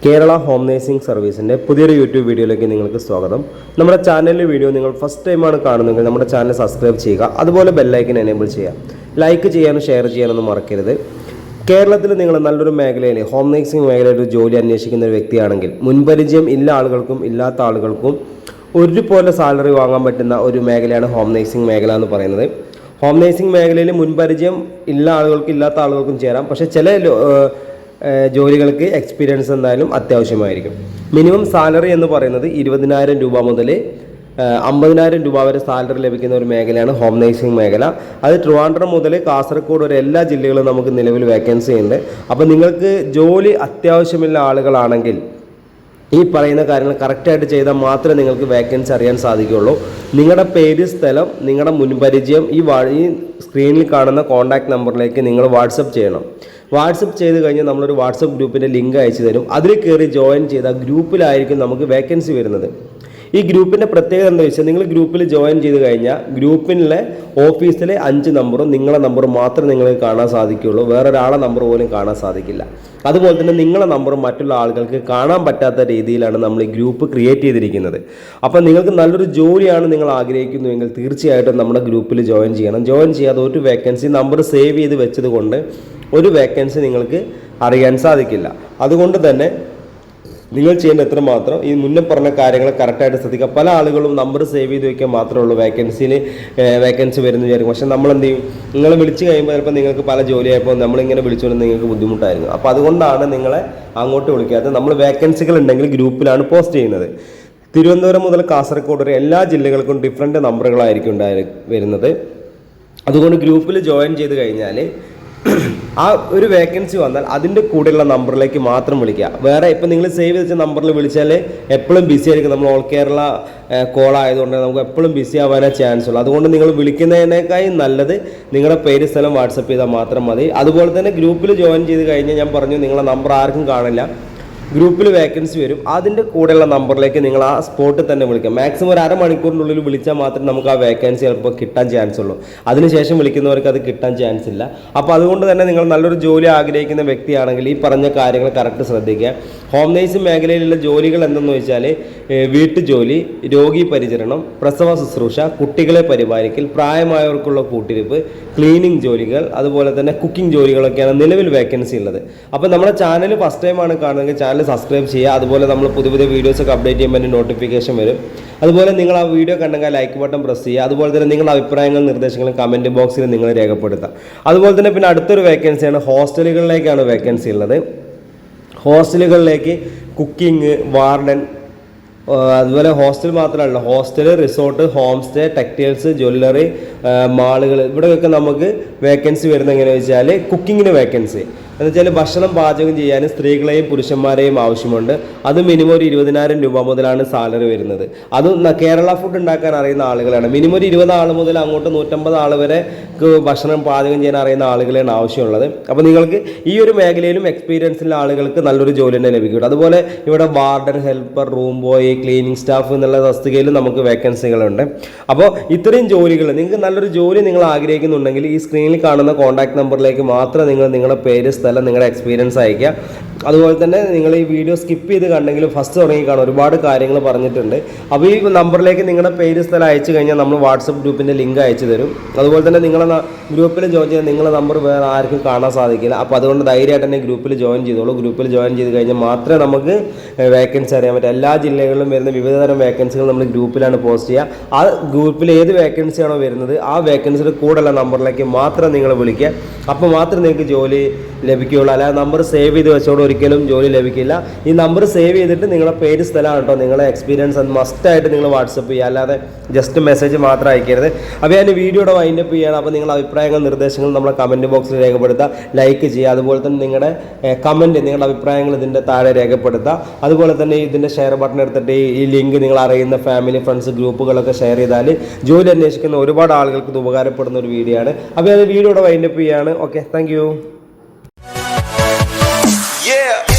Kerala home nursing സർവീസിൻ്റെ പുതിയൊരു YouTube വീഡിയോയിലേക്ക് നിങ്ങൾക്ക് സ്വാഗതം. നമ്മുടെ ചാനലിലെ വീഡിയോ നിങ്ങൾ ഫസ്റ്റ് ടൈമാണ് കാണുന്നതെങ്കിൽ നമ്മുടെ ചാനൽ സബ്സ്ക്രൈബ് ചെയ്യുക, അതുപോലെ ബെല്ലൈക്കൻ എനേബിൾ ചെയ്യുക, ലൈക്ക് ചെയ്യാനും ഷെയർ ചെയ്യാനൊന്നും മറക്കരുത്. കേരളത്തിൽ നിങ്ങൾ നല്ലൊരു മേഖലയിൽ ഹോം നേഴ്സിംഗ് മേഖലയിൽ ഒരു ജോലി അന്വേഷിക്കുന്ന ഒരു വ്യക്തിയാണെങ്കിൽ മുൻപരിചയം ഇല്ല ആളുകൾക്കും ഇല്ലാത്ത ആളുകൾക്കും ഒരുപോലെ സാലറി വാങ്ങാൻ പറ്റുന്ന ഒരു മേഖലയാണ് ഹോം നേഴ്സിംഗ് മേഖല എന്ന് പറയുന്നത്. ഹോം നേഴ്സിംഗ് മേഖലയിൽ മുൻപരിചയം ഇല്ല ആളുകൾക്കും ഇല്ലാത്ത ആളുകൾക്കും ചേരാം. പക്ഷേ ചില ജോലികൾക്ക് എക്സ്പീരിയൻസ് എന്തായാലും അത്യാവശ്യമായിരിക്കും. മിനിമം സാലറി എന്ന് പറയുന്നത് 20,000 രൂപ മുതൽ 50,000 രൂപ വരെ സാലറി ലഭിക്കുന്ന ഒരു മേഖലയാണ് ഹോം നേഴ്സിംഗ് മേഖല. അത് ട്രിവാൻഡ്രം മുതൽ കാസർഗോഡ് വരെ എല്ലാ ജില്ലകളും നമുക്ക് നിലവിൽ വേക്കൻസി ഉണ്ട്. അപ്പോൾ നിങ്ങൾക്ക് ജോലി അത്യാവശ്യമുള്ള ആളുകളാണെങ്കിൽ ഈ പറയുന്ന കാര്യങ്ങൾ കറക്റ്റായിട്ട് ചെയ്താൽ മാത്രമേ നിങ്ങൾക്ക് വേക്കൻസി അറിയാൻ സാധിക്കുകയുള്ളൂ. നിങ്ങളുടെ പേര്, സ്ഥലം, നിങ്ങളുടെ മുൻപരിചയം ഈ സ്ക്രീനിൽ കാണുന്ന കോൺടാക്റ്റ് നമ്പറിലേക്ക് നിങ്ങൾ വാട്സപ്പ് ചെയ്യണം. വാട്സപ്പ് ചെയ്ത് കഴിഞ്ഞാൽ നമ്മളൊരു വാട്സപ്പ് ഗ്രൂപ്പിൻ്റെ ലിങ്ക് അയച്ചു തരും. അതിൽ കയറി ജോയിൻ ചെയ്താൽ ഗ്രൂപ്പിലായിരിക്കും നമുക്ക് വേക്കൻസി വരുന്നത്. ഈ ഗ്രൂപ്പിൻ്റെ പ്രത്യേകത എന്താ വെച്ചാൽ, നിങ്ങൾ ഗ്രൂപ്പിൽ ജോയിൻ ചെയ്ത് കഴിഞ്ഞാൽ ഗ്രൂപ്പിലെ ഓഫീസിലെ 5 നമ്പറും നിങ്ങളുടെ നമ്പറും മാത്രമേ നിങ്ങൾക്ക് കാണാൻ സാധിക്കുകയുള്ളൂ. വേറൊരാളെ നമ്പർ പോലും കാണാൻ സാധിക്കില്ല. അതുപോലെ തന്നെ നിങ്ങളുടെ നമ്പറും മറ്റുള്ള ആളുകൾക്ക് കാണാൻ പറ്റാത്ത രീതിയിലാണ് നമ്മൾ ഈ ഗ്രൂപ്പ് ക്രിയേറ്റ് ചെയ്തിരിക്കുന്നത്. അപ്പോൾ നിങ്ങൾക്ക് നല്ലൊരു ജോലിയാണ് നിങ്ങൾ ആഗ്രഹിക്കുന്നുവെങ്കിൽ തീർച്ചയായിട്ടും നമ്മുടെ ഗ്രൂപ്പിൽ ജോയിൻ ചെയ്യണം. ജോയിൻ ചെയ്യാതെ ഒരു വേക്കൻസി നമ്പർ സേവ് ചെയ്ത് വെച്ചത് കൊണ്ട് ഒരു വേക്കൻസി നിങ്ങൾക്ക് അറിയാൻ സാധിക്കില്ല. അതുകൊണ്ട് തന്നെ നിങ്ങൾ ചെയ്യേണ്ട എത്രമാത്രം ഈ മുന്നേ പറഞ്ഞ കാര്യങ്ങൾ കറക്റ്റായിട്ട് ശ്രദ്ധിക്കുക. പല ആളുകളും നമ്പർ സേവ് ചെയ്ത് വയ്ക്കാൻ മാത്രമേ ഉള്ളൂ വേക്കൻസി വരുന്ന വിചാരിക്കും. പക്ഷേ നമ്മൾ എന്ത് ചെയ്യും, നിങ്ങൾ വിളിച്ച് കഴിയുമ്പോൾ ചിലപ്പോൾ നിങ്ങൾക്ക് പല ജോലിയായപ്പോൾ നമ്മളിങ്ങനെ വിളിച്ചുകൊണ്ട് നിങ്ങൾക്ക് ബുദ്ധിമുട്ടായിരുന്നു. അപ്പോൾ അതുകൊണ്ടാണ് നിങ്ങളെ അങ്ങോട്ട് വിളിക്കാത്തത്. നമ്മൾ വേക്കൻസികൾ ഉണ്ടെങ്കിൽ ഗ്രൂപ്പിലാണ് പോസ്റ്റ് ചെയ്യുന്നത്. തിരുവനന്തപുരം മുതൽ കാസർഗോഡ് വരെ എല്ലാ ജില്ലകൾക്കും ഡിഫറൻറ്റ് നമ്പറുകളായിരിക്കും വരുന്നത്. അതുകൊണ്ട് ഗ്രൂപ്പിൽ ജോയിൻ ചെയ്ത് കഴിഞ്ഞാൽ ആ ഒരു വേക്കൻസി വന്നാൽ അതിൻ്റെ കൂടെയുള്ള നമ്പറിലേക്ക് മാത്രം വിളിക്കുക. വേറെ ഇപ്പം നിങ്ങൾ സേവ് ചെയ്ത നമ്പറിൽ വിളിച്ചാൽ എപ്പോഴും ബിസി ആയിരിക്കും. നമ്മൾ ഓൾ കേരള കോൾ ആയതുകൊണ്ട് നമുക്ക് എപ്പോഴും ബിസി ആവാനേ ചാൻസ് ഉള്ളൂ. അതുകൊണ്ട് നിങ്ങൾ വിളിക്കുന്നതിനേക്കാളും നല്ലത് നിങ്ങളുടെ പേര്, സ്ഥലം വാട്സപ്പ് ചെയ്താൽ മാത്രം മതി. അതുപോലെ തന്നെ ഗ്രൂപ്പിൽ ജോയിൻ ചെയ്ത് കഴിഞ്ഞാൽ ഞാൻ പറഞ്ഞു, നിങ്ങളുടെ നമ്പർ ആർക്കും കാണില്ല. ഗ്രൂപ്പിൽ വേക്കൻസി വരും. അതിൻ്റെ കൂടെയുള്ള നമ്പറിലേക്ക് നിങ്ങൾ ആ സ്പോട്ടിൽ തന്നെ വിളിക്കാം. മാക്സിമം ഒരു അരമണിക്കൂറിനുള്ളിൽ വിളിച്ചാൽ മാത്രമേ നമുക്ക് ആ വേക്കൻസി ചിലപ്പോൾ കിട്ടാൻ ചാൻസ് ഉള്ളൂ. അതിനുശേഷം വിളിക്കുന്നവർക്ക് അത് കിട്ടാൻ ചാൻസ് ഇല്ല. അപ്പോൾ അതുകൊണ്ട് തന്നെ നിങ്ങൾ നല്ലൊരു ജോലി ആഗ്രഹിക്കുന്ന വ്യക്തിയാണെങ്കിൽ ഈ പറഞ്ഞ കാര്യങ്ങൾ കറക്റ്റ് ശ്രദ്ധിക്കുക. ഹോം നേഴ്സിംഗ് മേഖലയിലുള്ള ജോലികൾ എന്തെന്ന് വെച്ചാൽ വീട്ടുജോലി, രോഗി പരിചരണം, പ്രസവ ശുശ്രൂഷ, കുട്ടികളെ പരിപാലിക്കൽ, പ്രായമായവർക്കുള്ള കൂട്ടിരിപ്പ്, ക്ലീനിങ് ജോലികൾ, അതുപോലെ തന്നെ കുക്കിംഗ് ജോലികളൊക്കെയാണ് നിലവിൽ വേക്കൻസി ഉള്ളത്. അപ്പോൾ നമ്മുടെ ചാനൽ ഫസ്റ്റ് ടൈമാണ് കാണുന്നതെങ്കിൽ ചാനൽ സബ്സ്ക്രൈബ് ചെയ്യുക. അതുപോലെ നമ്മൾ പുതിയ പുതിയ വീഡിയോസൊക്കെ അപ്ഡേറ്റ് ചെയ്യുമ്പോൾ അതിന് നോട്ടിഫിക്കേഷൻ വരും. അതുപോലെ നിങ്ങൾ ആ വീഡിയോ കണ്ടെങ്കിൽ ലൈക്ക് ബട്ടൺ പ്രസ് ചെയ്യുക. അതുപോലെ തന്നെ നിങ്ങളുടെ അഭിപ്രായങ്ങളും നിർദ്ദേശങ്ങളും കമൻറ്റ് ബോക്സിൽ നിങ്ങൾ രേഖപ്പെടുത്തുക. അതുപോലെ തന്നെ പിന്നെ അടുത്തൊരു വേക്കൻസിയാണ് ഹോസ്റ്റലുകളിലേക്കാണ് വേക്കൻസി ഉള്ളത്. ഹോസ്റ്റലുകളിലേക്ക് കുക്കിംഗ്, വാർഡൻ, അതുപോലെ ഹോസ്റ്റൽ മാത്രമല്ല, hostel, resort, home stay, textiles, jewellery, മാളുകൾ, ഇവിടെയൊക്കെ നമുക്ക് വേക്കൻസി വരുന്നത് എങ്ങനെയാണെന്ന് വെച്ചാൽ കുക്കിങ്ങിന് വേക്കൻസി എന്ന് വെച്ചാൽ ഭക്ഷണം പാചകം ചെയ്യാൻ സ്ത്രീകളെയും പുരുഷന്മാരെയും ആവശ്യമുണ്ട്. അത് മിനിമം ഒരു 20,000 രൂപ മുതലാണ് സാലറി വരുന്നത്. അത് കേരള ഫുഡ് ഉണ്ടാക്കാൻ അറിയുന്ന ആളുകളാണ്. മിനിമം ഒരു 20 ആൾ മുതൽ അങ്ങോട്ട് 150 ആൾ വരെ ഭക്ഷണം പാചകം ചെയ്യാൻ അറിയുന്ന ആളുകളാണ് ആവശ്യമുള്ളത്. അപ്പോൾ നിങ്ങൾക്ക് ഈ ഒരു മേഖലയിലും എക്സ്പീരിയൻസുള്ള ആളുകൾക്ക് നല്ലൊരു ജോലി തന്നെ ലഭിക്കും. അതുപോലെ ഇവിടെ warden, helper, room boy, cleaning staff എന്നുള്ള തസ്തികയിലും നമുക്ക് വേക്കൻസികളുണ്ട്. അപ്പോൾ ഇത്രയും ജോലികൾ, നിങ്ങൾക്ക് നല്ലൊരു ജോലി നിങ്ങൾ ആഗ്രഹിക്കുന്നുണ്ടെങ്കിൽ ഈ സ്ക്രീനിൽ കാണുന്ന കോൺടാക്ട് നമ്പറിലേക്ക് മാത്രം നിങ്ങൾ നിങ്ങളുടെ പേര്, സ്ഥലം, നിങ്ങളുടെ എക്സ്പീരിയൻസ് അയക്കുക. അതുപോലെ തന്നെ നിങ്ങൾ ഈ വീഡിയോ സ്കിപ്പ് ചെയ്ത് കണ്ടെങ്കിലും ഫസ്റ്റ് തുടങ്ങി കാണും, ഒരുപാട് കാര്യങ്ങൾ പറഞ്ഞിട്ടുണ്ട്. അപ്പോൾ ഈ നമ്പറിലേക്ക് നിങ്ങളുടെ പേര്, സ്ഥലം അയച്ചു കഴിഞ്ഞാൽ നമ്മൾ വാട്സപ്പ് ഗ്രൂപ്പിൻ്റെ ലിങ്ക് അയച്ചു തരും. അതുപോലെ തന്നെ നിങ്ങളെ ഗ്രൂപ്പിൽ ജോയിൻ ചെയ്താൽ നിങ്ങളുടെ നമ്പർ വേറെ ആർക്കും കാണാൻ സാധിക്കില്ല. അപ്പോൾ അതുകൊണ്ട് ധൈര്യമായിട്ട് തന്നെ ഗ്രൂപ്പിൽ ജോയിൻ ചെയ്തോളൂ. ഗ്രൂപ്പിൽ ജോയിൻ ചെയ്ത് കഴിഞ്ഞാൽ മാത്രമേ നമുക്ക് വേക്കൻസി അറിയാൻ പറ്റും. എല്ലാ ജില്ലകളിലും വരുന്ന വിവിധതരം വേക്കൻസികൾ നമ്മൾ ഗ്രൂപ്പിലാണ് പോസ്റ്റ് ചെയ്യുക. ആ ഗ്രൂപ്പിൽ ഏത് വേക്കൻസിയാണോ വരുന്നത് ആ വേക്കൻസിയുടെ കൂടെയുള്ള നമ്പറിലേക്ക് മാത്രം നിങ്ങൾ വിളിക്കുക. അപ്പോൾ മാത്രമേ നിങ്ങൾക്ക് ജോലി ലഭിക്കുകയുള്ളൂ. അല്ലാതെ നമ്പർ സേവ് ചെയ്ത് വെച്ചോട് ഒരിക്കലും ജോലി ലഭിക്കില്ല. ഈ നമ്പർ സേവ് ചെയ്തിട്ട് നിങ്ങളുടെ പേര്, സ്ഥലമാണ് കേട്ടോ, നിങ്ങളുടെ എക്സ്പീരിയൻസ് അത് മസ്റ്റായിട്ട് നിങ്ങൾ വാട്സപ്പ് ചെയ്യുക. അല്ലാതെ ജസ്റ്റ് മെസ്സേജ് മാത്രം അയക്കരുത്. അപ്പോൾ ഞാൻ വീഡിയോയുടെ വൈൻഡപ്പ് ചെയ്യുകയാണ്. അപ്പോൾ നിങ്ങളുടെ അഭിപ്രായങ്ങൾ, നിർദ്ദേശങ്ങൾ നമ്മളെ കമൻറ്റ് ബോക്സിൽ രേഖപ്പെടുത്തുക, ലൈക്ക് ചെയ്യുക. അതുപോലെ തന്നെ നിങ്ങളുടെ കമൻറ്റ്, നിങ്ങളുടെ അഭിപ്രായങ്ങൾ ഇതിൻ്റെ താഴെ രേഖപ്പെടുത്തുക. അതുപോലെ തന്നെ ഇതിൻ്റെ ഷെയർ ബട്ടൺ എടുത്തിട്ട് ഈ ലിങ്ക് നിങ്ങൾ അറിയുന്ന ഫാമിലി, ഫ്രണ്ട്സ്, ഗ്രൂപ്പുകളൊക്കെ ഷെയർ ചെയ്താൽ ജോലി അന്വേഷിക്കുന്ന ഒരുപാട് ആളുകൾക്ക് ഇത് ഉപകാരപ്പെടുന്ന ഒരു വീഡിയോ ആണ്. അപ്പോൾ ഞാൻ വീഡിയോയുടെ വൈൻഡപ്പ് ചെയ്യുകയാണ്. Okay, thank you. Yeah.